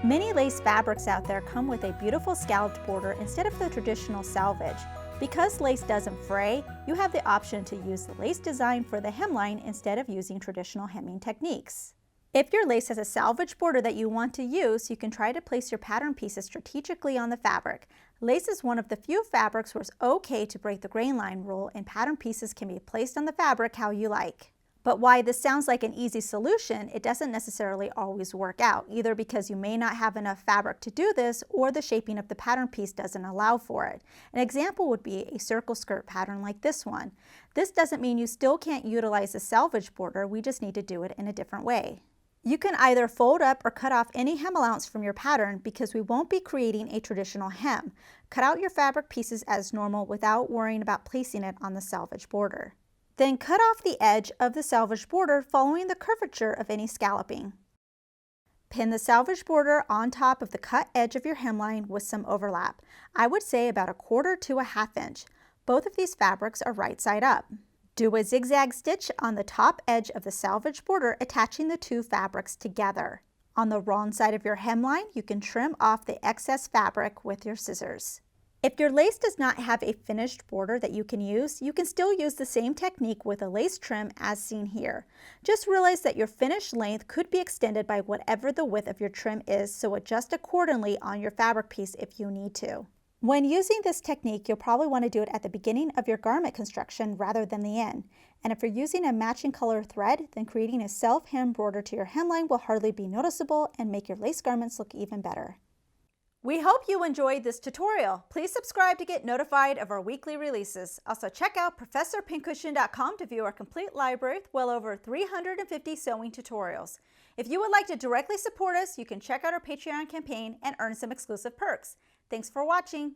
Many lace fabrics out there come with a beautiful scalloped border instead of the traditional salvage. Because lace doesn't fray, you have the option to use the lace design for the hemline instead of using traditional hemming techniques. If your lace has a salvage border that you want to use, you can try to place your pattern pieces strategically on the fabric. Lace is one of the few fabrics where it's okay to break the grain line rule, and pattern pieces can be placed on the fabric how you like. But while this sounds like an easy solution, it doesn't necessarily always work out, either because you may not have enough fabric to do this or the shaping of the pattern piece doesn't allow for it. An example would be a circle skirt pattern like this one. This doesn't mean you still can't utilize the salvage border, we just need to do it in a different way. You can either fold up or cut off any hem allowance from your pattern because we won't be creating a traditional hem. Cut out your fabric pieces as normal without worrying about placing it on the salvage border. Then cut off the edge of the salvage border following the curvature of any scalloping. Pin the salvage border on top of the cut edge of your hemline with some overlap. I would say about 1/4 to 1/2 inch. Both of these fabrics are right side up. Do a zigzag stitch on the top edge of the salvage border, attaching the two fabrics together. On the wrong side of your hemline, you can trim off the excess fabric with your scissors. If your lace does not have a finished border that you can still use the same technique with a lace trim as seen here. Just realize that your finished length could be extended by whatever the width of your trim is, so adjust accordingly on your fabric piece if you need to. When using this technique, you'll probably want to do it at the beginning of your garment construction rather than the end. And if you're using a matching color thread, then creating a self-hem border to your hemline will hardly be noticeable and make your lace garments look even better. We hope you enjoyed this tutorial. Please subscribe to get notified of our weekly releases. Also check out ProfessorPincushion.com to view our complete library with well over 350 sewing tutorials. If you would like to directly support us, you can check out our Patreon campaign and earn some exclusive perks. Thanks for watching.